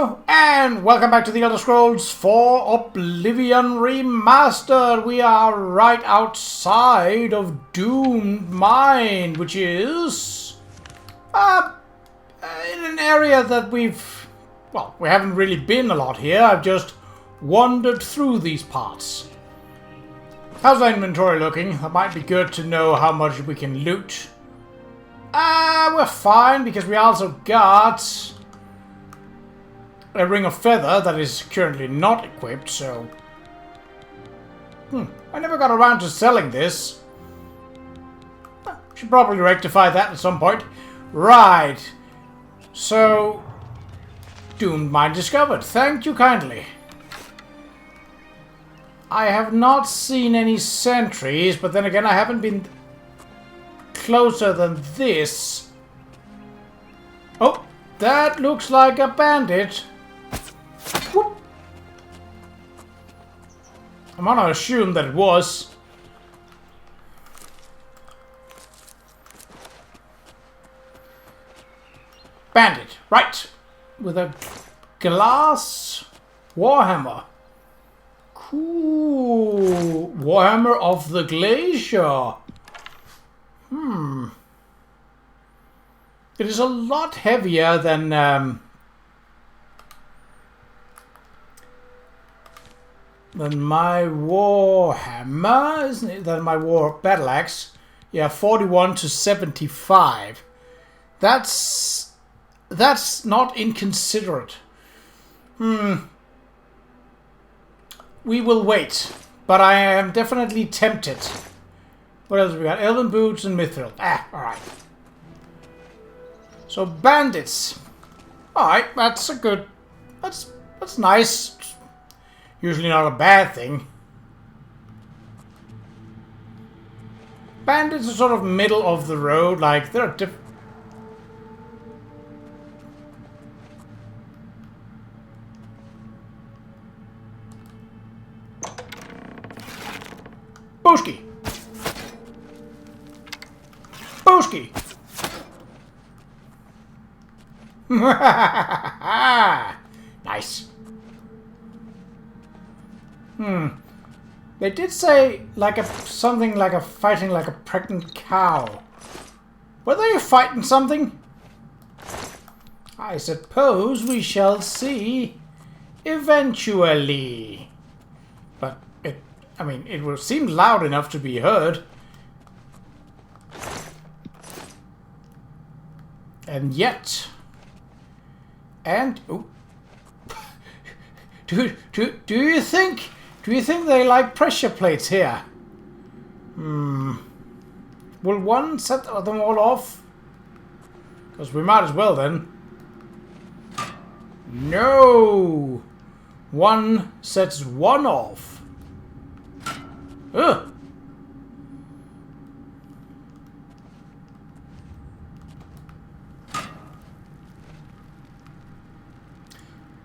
Hello, and welcome back to the Elder Scrolls 4 Oblivion Remastered. We are right outside of Doomed Mine, which is in an area that we haven't really been a lot here. I've just wandered through these parts. How's our inventory looking? It might be good to know how much we can loot. We're fine, because we also got a ring of feather that is currently not equipped, so... I never got around to selling this. Should probably rectify that at some point. Right. So... Doomed Mine discovered. Thank you kindly. I have not seen any sentries, but then again I haven't been closer than this. Oh, that looks like a bandit. Whoop. I'm gonna assume that it was. Bandit, right. With a glass warhammer. Cool. Warhammer of the Glacier. It is a lot heavier than my warhammer, isn't it? Than my war battle axe. Yeah, 41 to 75. That's not inconsiderate. We will wait, but I am definitely tempted. What else we got? Elven boots and mithril. Alright. So bandits. Alright, that's a good... That's nice. Usually not a bad thing. Bandits are sort of middle of the road, like they're different. Booski! Booski! Nice. They did say something like a fighting like a pregnant cow. Were they fighting something? I suppose we shall see eventually. But it will seem loud enough to be heard. And yet, ooh. do you think they like pressure plates here? Will one set them all off? Because we might as well then. No! One sets one off. Ugh!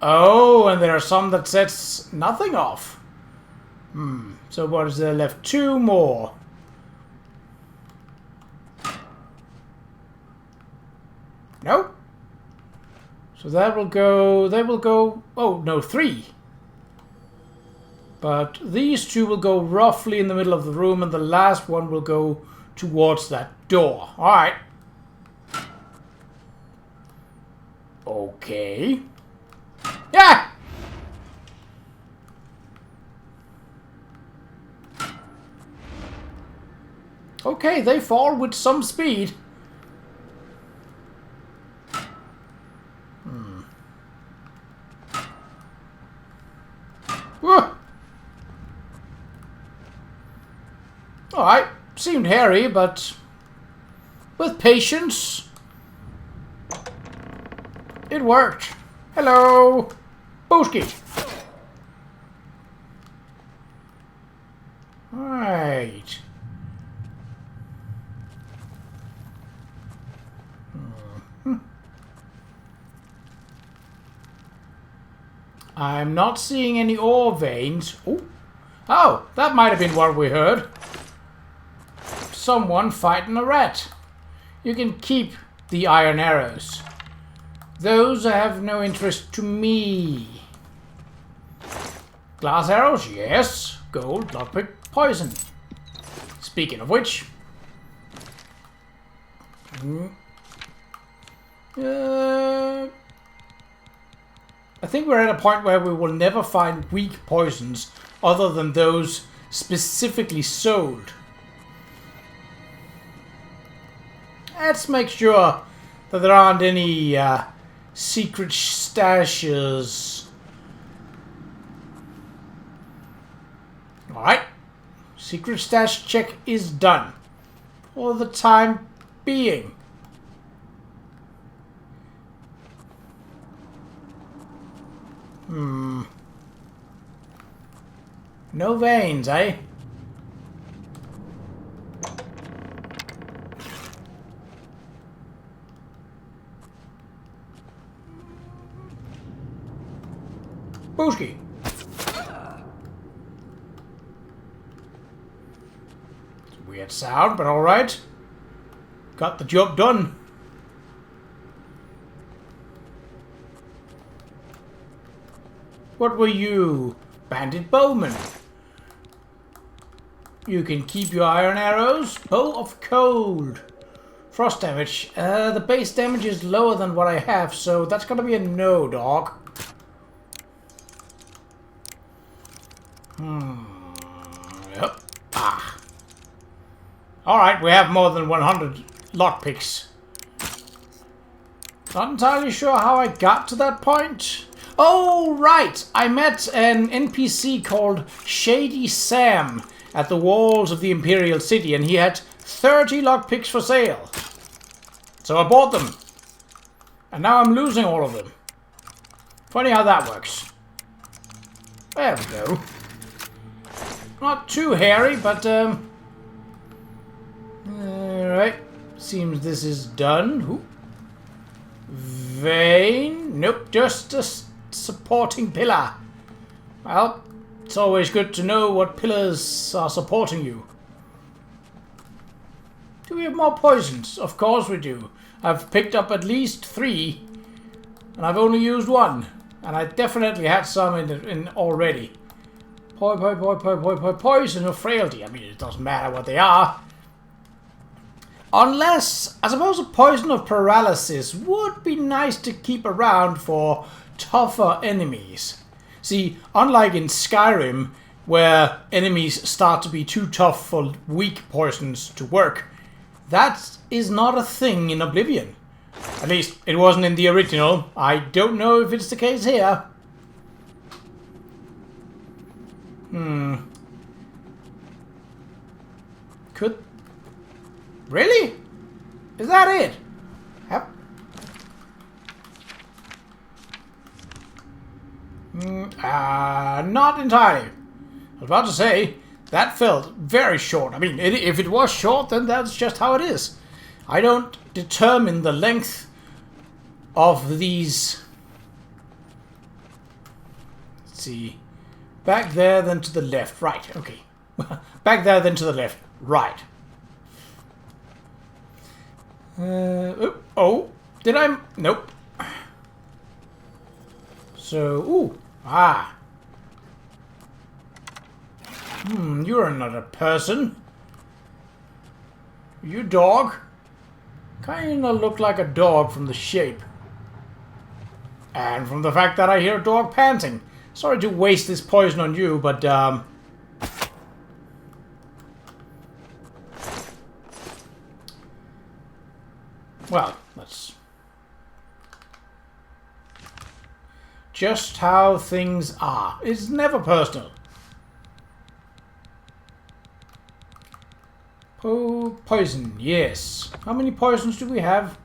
Oh, and there are some that sets nothing off. So what is there left? Two more. Nope. So that will go... They will go... Oh, no, three. But these two will go roughly in the middle of the room, and the last one will go towards that door. Alright. Okay. Yeah! Okay, they fall with some speed. Alright, seemed hairy, but with patience, it worked. Hello, Booski. Right. I'm not seeing any ore veins. Oh, that might have been what we heard. Someone fighting a rat. You can keep the iron arrows. Those have no interest to me. Glass arrows, yes. Gold, lockpick, poison. Speaking of which... I think we're at a point where we will never find weak poisons other than those specifically sold. Let's make sure that there aren't any secret stashes. Alright. Secret stash check is done. For the time being. No veins, eh? Booski. Weird sound, but alright. Got the job done. What were you? Bandit bowman. You can keep your iron arrows. Bow of cold. Frost damage. The base damage is lower than what I have, so that's gonna be a no, dog. Yep. Ah. Alright, we have more than 100 lockpicks. Not entirely sure how I got to that point. Oh, right! I met an NPC called Shady Sam at the walls of the Imperial City, and he had 30 lockpicks for sale. So I bought them. And now I'm losing all of them. Funny how that works. There we go. Not too hairy, but, alright. Seems this is done. Ooh. Vein? Nope, just a supporting pillar. Well, it's always good to know what pillars are supporting you. Do we have more poisons? Of course we do. I've picked up at least 3, and I've only used 1. And I definitely had some in already. Poison or frailty. I mean, it doesn't matter what they are. Unless, I suppose a poison of paralysis would be nice to keep around for tougher enemies. See, unlike in Skyrim, where enemies start to be too tough for weak poisons to work, that is not a thing in Oblivion. At least, it wasn't in the original. I don't know if it's the case here. Could... Really? Is that it? Yep. Not entirely. I was about to say, that felt very short. I mean, if it was short, then that's just how it is. I don't determine the length of these... Let's see. Back there, then to the left. Right, okay. Back there, then to the left. Right. Oh, did I? Nope. So, you're not a person. You dog? Kinda look like a dog from the shape. And from the fact that I hear a dog panting. Sorry to waste this poison on you, but, well, that's just how things are. It's never personal. Poison, yes. How many poisons do we have?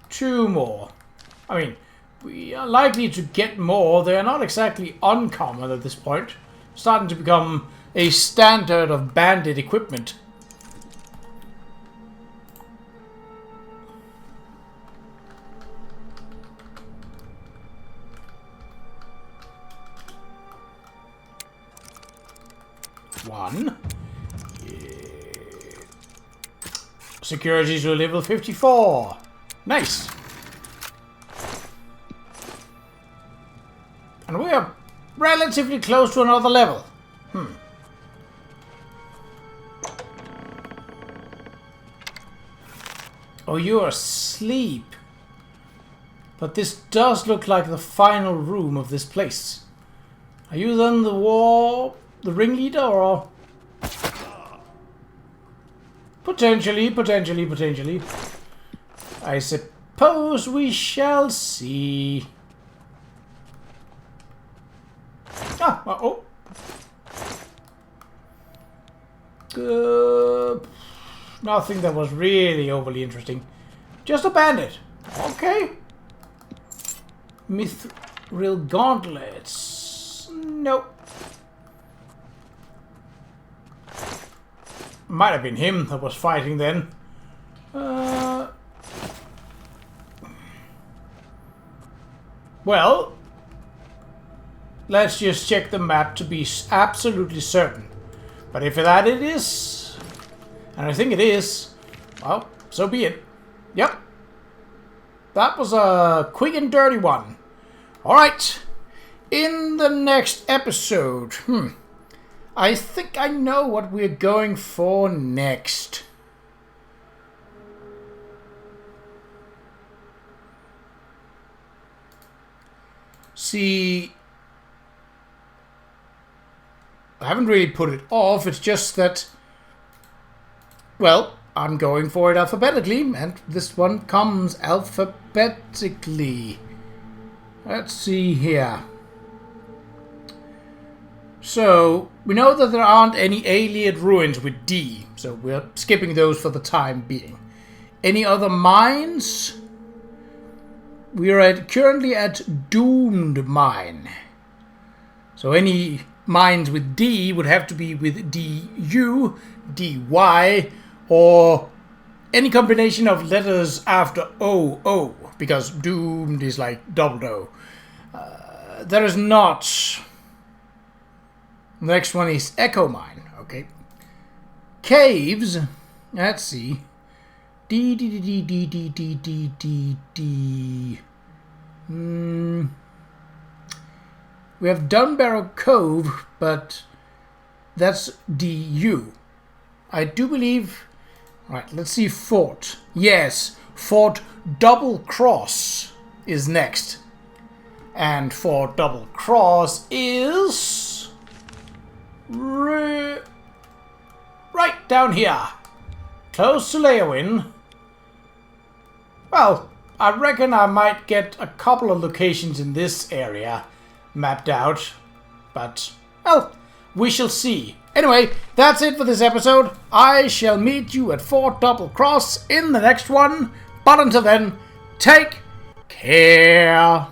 2 more. I mean, we are likely to get more. They are not exactly uncommon at this point. Starting to become a standard of bandit equipment. One. Security to level 54. Nice. And we are relatively close to another level. Oh, you're asleep. But this does look like the final room of this place. Are you then the ringleader, or? Potentially. I suppose we shall see. Nothing that was really overly interesting. Just a bandit. Okay. Mithril gauntlets. Nope. Might have been him that was fighting then. Well, let's just check the map to be absolutely certain. But if that it is, and I think it is, well, so be it. Yep. That was a quick and dirty one. Alright. In the next episode, I think I know what we're going for next. See, I haven't really put it off, it's just that, well, I'm going for it alphabetically, and this one comes alphabetically. Let's see here. So, we know that there aren't any Ayleid ruins with D, so we're skipping those for the time being. Any other mines? We are currently at Doomed Mine. So any mines with D would have to be with DU, DY, or any combination of letters after OO, because doomed is like double O. There is not. The next one is Echo Mine, okay. Caves, let's see. D. We have Dunbarrow Cove, but that's DU. I do believe. Right, let's see Fort. Yes, Fort Double Cross is next. And Fort Double Cross is right down here. Close to Leowin. Well, I reckon I might get a couple of locations in this area mapped out. But, well, we shall see. Anyway, that's it for this episode. I shall meet you at Fort Double Cross in the next one. But until then, take care.